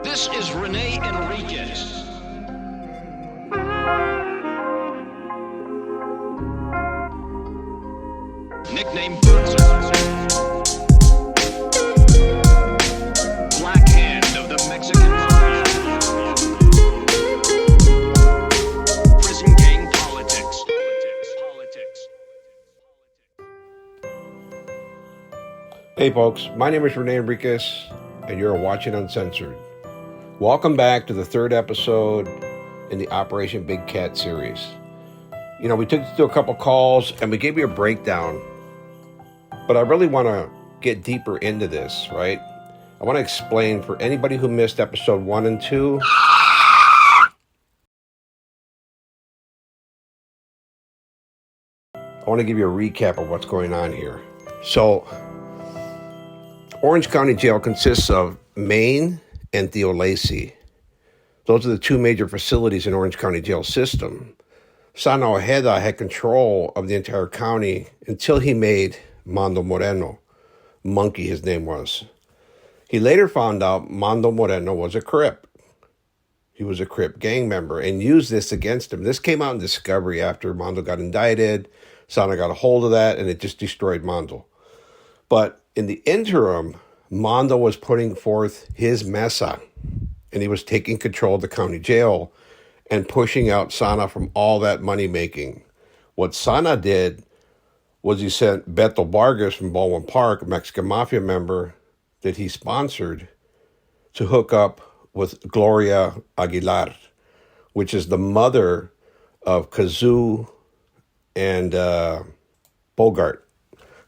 This is Rene Enriquez. Nickname Black Hand of the Mexican Mafia. Prison gang politics. Hey folks, my name is Rene Enriquez, and you're watching Uncensored. Welcome back to the third episode in the Operation Big Cat series. You know, we took you through a couple calls and we gave you a breakdown, but I really want to get deeper into this, right? I want to explain for anybody who missed episode 1 and 2. I want to give you a recap of what's going on here. So, Orange County Jail consists of Maine and Theo Lacey. Those are the two major facilities in Orange County Jail system. Sana Ojeda had control of the entire county until he made Mando Moreno. Monkey, his name was. He later found out Mando Moreno was a Crip. He was a Crip gang member and used this against him. This came out in discovery after Mando got indicted. Sana got a hold of that and it just destroyed Mando. But in the interim, Mando was putting forth his mesa, and he was taking control of the county jail and pushing out Sana from all that money making. What Sana did was he sent Beto Vargas from Baldwin Park, a Mexican Mafia member that he sponsored, to hook up with Gloria Aguilar, which is the mother of Kazoo and Bogart.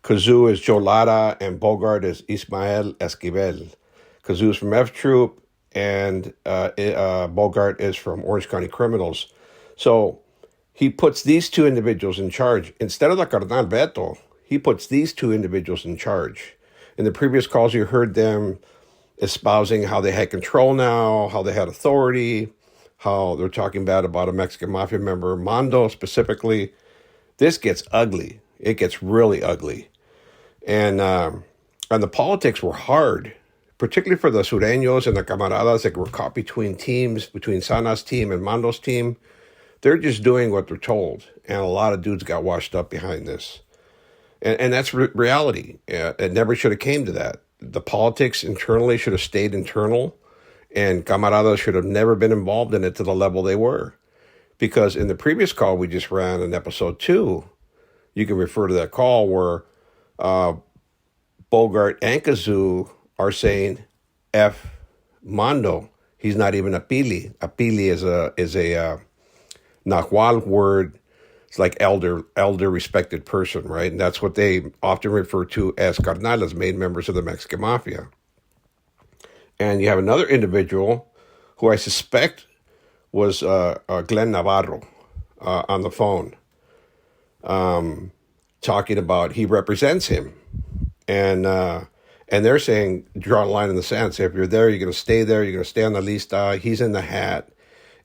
Kazoo is Joe Lara, and Bogart is Ismael Esquivel. Kazoo is from F Troop, and Bogart is from Orange County Criminals. So he puts these two individuals in charge. Instead of the Carnal Beto, he puts these two individuals in charge. In the previous calls, you heard them espousing how they had control now, how they had authority, how they're talking bad about a Mexican Mafia member, Mando specifically. This gets ugly. It gets really ugly. And the politics were hard, particularly for the Sureños and the camaradas that were caught between teams, between Sana's team and Mando's team. They're just doing what they're told. And a lot of dudes got washed up behind this. And that's reality. It never should have came to that. The politics internally should have stayed internal. And camaradas should have never been involved in it to the level they were. Because in the previous call we just ran in episode 2, you can refer to that call where Bogart and Kazoo are saying F Mando. He's not even a pili. A pili is a Nahuatl word. It's like elder, respected person, right? And that's what they often refer to as carnales, made members of the Mexican Mafia. And you have another individual who I suspect was Glenn Navarro on the phone. Talking about he represents him, and they're saying draw a line in the sand. Say if you're there, you're going to stay there. You're going to stay on the lista. He's in the hat,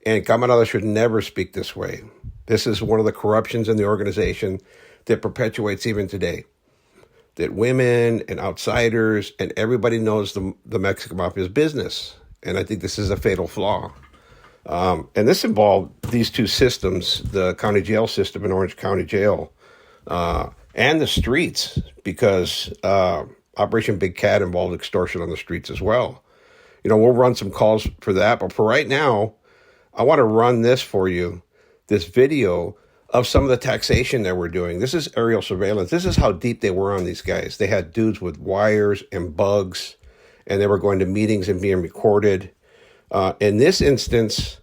and camaradas should never speak this way. This is one of the corruptions in the organization that perpetuates even today. That women and outsiders and everybody knows the Mexican Mafia's business, and I think this is a fatal flaw. And this involved these two systems: the county jail system and Orange County Jail. And the streets, because Operation Big Cat involved extortion on the streets as well. You know, we'll run some calls for that, but for right now, I want to run this for you, this video of some of the taxation that we're doing. This is aerial surveillance. This is how deep they were on these guys. They had dudes with wires and bugs, and they were going to meetings and being recorded. In this instance,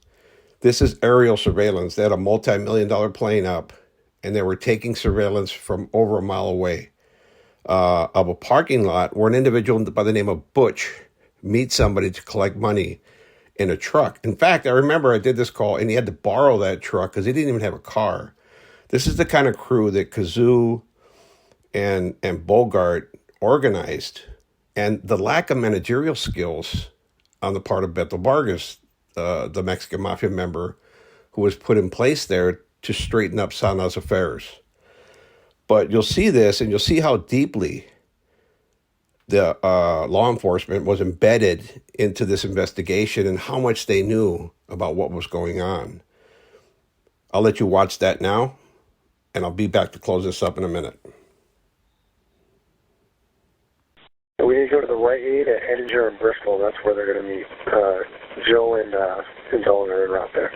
this is aerial surveillance. They had a multi-million-dollar plane up, and they were taking surveillance from over a mile away of a parking lot where an individual by the name of Butch meets somebody to collect money in a truck. In fact, I remember I did this call, and he had to borrow that truck because he didn't even have a car. This is the kind of crew that Kazoo and Bogart organized, and the lack of managerial skills on the part of Beto Vargas, the Mexican Mafia member who was put in place there to straighten up Sana's affairs. But you'll see this, and you'll see how deeply the law enforcement was embedded into this investigation and how much they knew about what was going on. I'll let you watch that now, and I'll be back to close this up in a minute. We need to go to the Rite Aid at Edinger and Bristol. That's where they're going to meet. Joe and Dylan are en route there.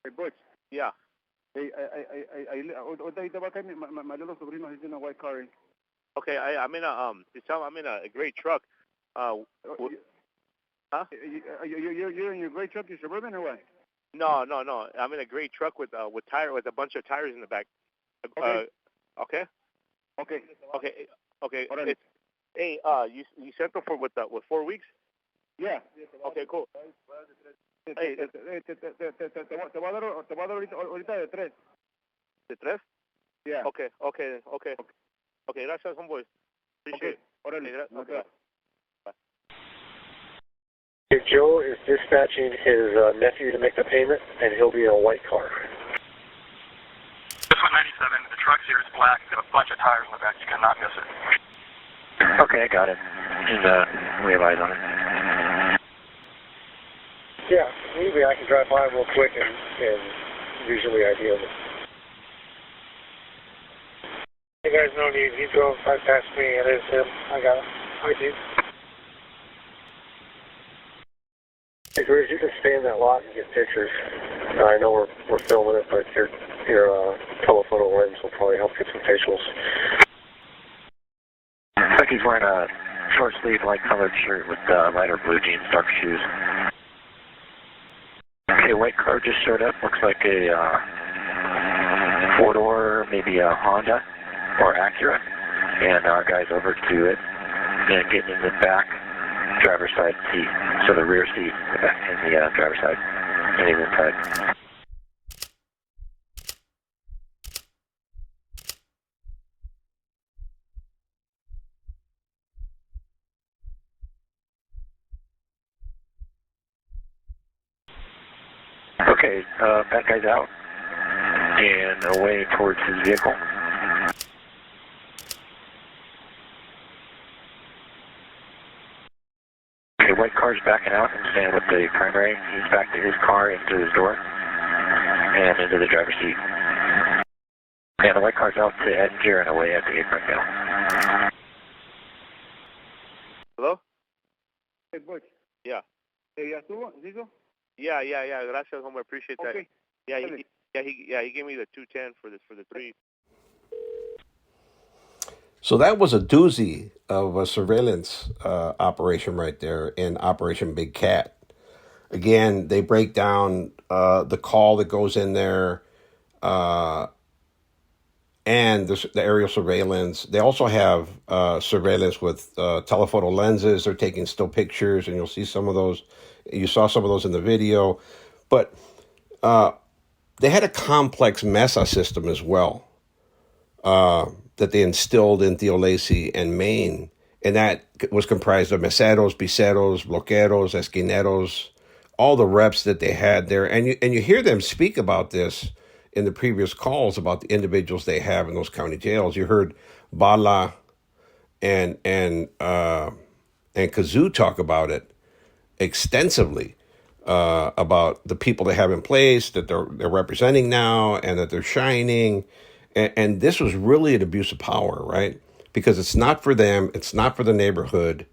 Hey, Butch. Yeah. Hey, ahorita va a caer my little sobrino. He's in a white car. Okay, I'm in a gray truck. Huh? You're in your gray truck, your Suburban, or what? No. I'm in a gray truck with a bunch of tires in the back. Okay. Hey, you sent them with 4 weeks? Yeah. Okay, cool. Hey, te voy a dar ahorita de 3. ¿De 3? Yeah. Okay. Okay, gracias, homeboy. Appreciate it. Órale. Okay. Bye. Joe is dispatching his nephew to make the payment, and he'll be in a white car. This 197, the truck here is black. Got a bunch of tires in the back. You cannot miss it. Okay, I got it. And we have eyes on it. Yeah, maybe I can drive by real quick and usually ID him. You guys no need. He drove right past me. It is him. I got him. ID. Hey, Grizz, you can stay in that lot and get pictures. I know we're filming it, but your telephoto lens will probably help get some facials. Looks like he's wearing a short sleeve, light colored shirt with lighter blue jeans, dark shoes. Okay, white car just showed up. Looks like a 4-door, maybe a Honda or Acura. And our guy's over to it and getting in the back driver's side seat. So the rear seat in the driver's side and even inside. Okay, that guy's out and away towards his vehicle. Okay, white car's backing out and staying with the primary. He's back to his car, into his door, and into the driver's seat. And the white car's out to Edinger and away at the apron now. Hello? Hey, Butch. Yeah. Hey, ¿ya estuvo? ¿Listo? Yeah. Gracias, hombre. Appreciate that. Okay. He gave me the 210 for the 3. So that was a doozy of a surveillance operation right there in Operation Big Cat. Again, they break down the call that goes in there and the aerial surveillance. They also have surveillance with telephoto lenses. They're taking still pictures, and you'll see some of those. You saw some of those in the video. But they had a complex MESA system as well that they instilled in Theo Lacy and Maine. And that was comprised of meseros, biceros, bloqueros, esquineros, all the reps that they had there. And you hear them speak about this in the previous calls about the individuals they have in those county jails. You heard Bala and Kazoo talk about it extensively, about the people they have in place that they're representing now and that they're shining. And this was really an abuse of power, right? Because it's not for them, it's not for the neighborhood.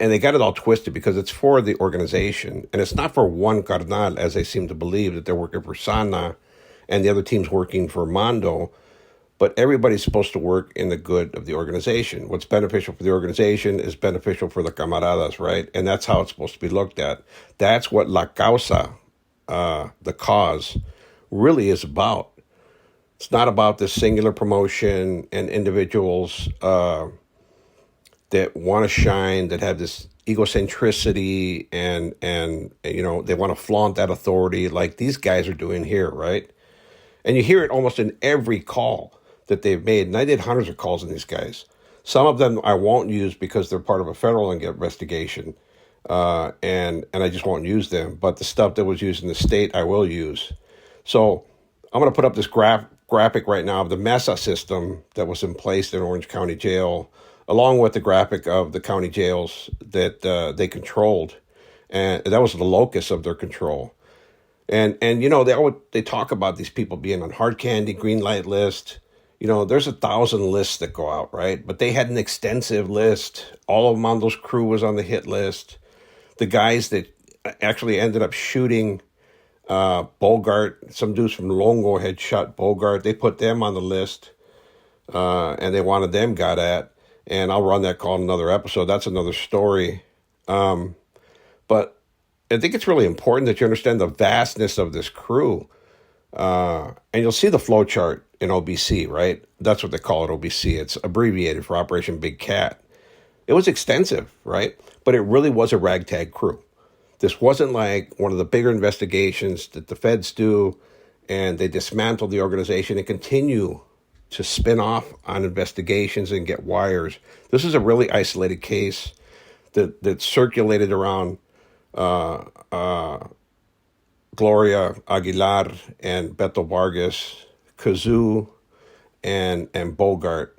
And they got it all twisted because it's for the organization. And it's not for one carnal, as they seem to believe, that they're working for Sana and the other team's working for Mondo. But everybody's supposed to work in the good of the organization. What's beneficial for the organization is beneficial for the camaradas, right? And that's how it's supposed to be looked at. That's what la causa, the cause, really is about. It's not about this singular promotion and individuals that want to shine, that have this egocentricity and you know, they want to flaunt that authority like these guys are doing here, right? And you hear it almost in every call that they've made. And I did hundreds of calls on these guys. Some of them I won't use because they're part of a federal investigation. And I just won't use them. But the stuff that was used in the state, I will use. So I'm going to put up this graph graphic right now of the MESA system that was in place in Orange County Jail, along with the graphic of the county jails that they controlled. And that was the locus of their control. And you know, they talk about these people being on hard candy, green light list. You know, there's 1,000 lists that go out, right? But they had an extensive list. All of Mondo's crew was on the hit list. The guys that actually ended up shooting Bogart, some dudes from Longo had shot Bogart. They put them on the list, and they wanted them got at. And I'll run that call in another episode. That's another story. But I think it's really important that you understand the vastness of this crew. And you'll see the flow chart in OBC, right? That's what they call it, OBC. It's abbreviated for Operation Big Cat. It was extensive, right? But it really was a ragtag crew. This wasn't like one of the bigger investigations that the feds do, and they dismantle the organization and continue to spin off on investigations and get wires. This is a really isolated case that circulated around Gloria Aguilar and Beto Vargas, Kazoo, and Bogart,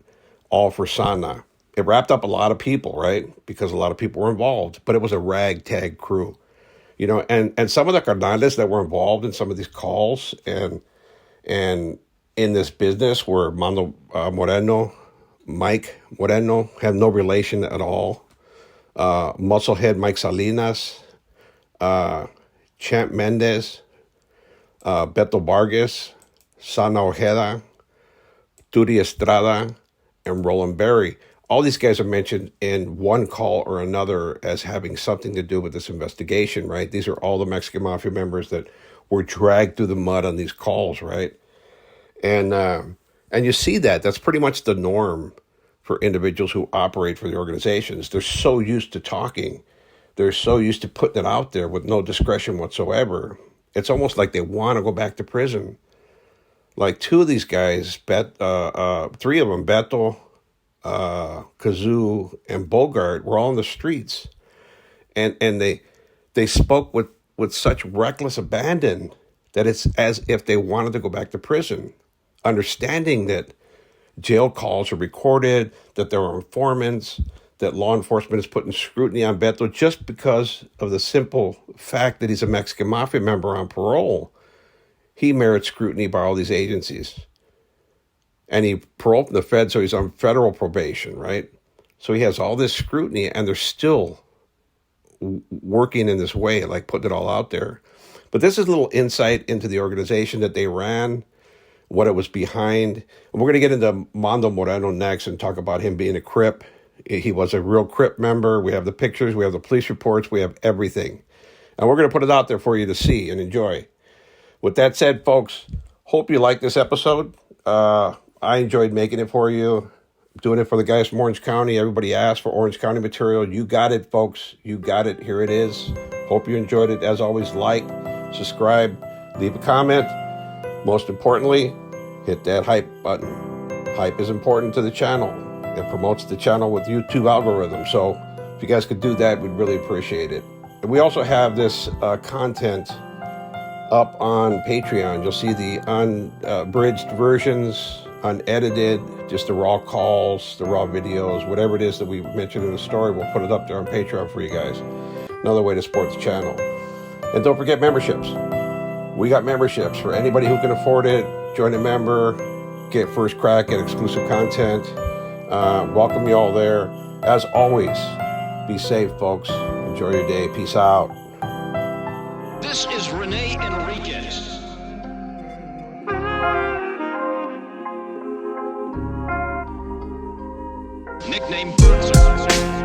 all for Sana. It wrapped up a lot of people, right? Because a lot of people were involved, but it was a ragtag crew. You know, and some of the carnales that were involved in some of these calls and in this business were Mando Moreno, Mike Moreno, have no relation at all. Musclehead Mike Salinas, Champ Mendez, Beto Vargas, Sana Ojeda, Turi Estrada, and Roland Berry. All these guys are mentioned in one call or another as having something to do with this investigation, right? These are all the Mexican Mafia members that were dragged through the mud on these calls, right? And you see that. That's pretty much the norm for individuals who operate for the organizations. They're so used to talking. They're so used to putting it out there with no discretion whatsoever. It's almost like they want to go back to prison. Like two of these guys, three of them, Beto, Kazoo, and Bogart, were all in the streets. And they spoke with such reckless abandon that it's as if they wanted to go back to prison, understanding that jail calls are recorded, that there are informants, that law enforcement is putting scrutiny on Beto just because of the simple fact that he's a Mexican Mafia member on parole. He merits scrutiny by all these agencies. And he paroled from the Fed, so he's on federal probation, right? So he has all this scrutiny, and they're still working in this way, like putting it all out there. But this is a little insight into the organization that they ran, what it was behind. And we're going to get into Mando Moreno next and talk about him being a Crip. He was a real Crip member. We have the pictures, we have the police reports, we have everything. And we're going to put it out there for you to see and enjoy. With that said, folks, hope you like this episode. I enjoyed making it for you. Doing it for the guys from Orange County. Everybody asked for Orange County material. You got it, folks. You got it. Here it is. Hope you enjoyed it. As always, like, subscribe, leave a comment. Most importantly, hit that hype button. Hype is important to the channel. It promotes the channel with YouTube algorithm. So if you guys could do that, we'd really appreciate it. And we also have this content up on Patreon. You'll see the unabridged versions, unedited, just the raw calls, the raw videos, whatever it is that we mentioned in the story, we'll put it up there on Patreon for you guys. Another way to support the channel. And don't forget memberships. We got memberships for anybody who can afford it. Join a member, get first crack at exclusive content. Welcome you all there. As always, be safe, folks. Enjoy your day. Peace out. This is Rene Enriquez. Nickname Uncensored.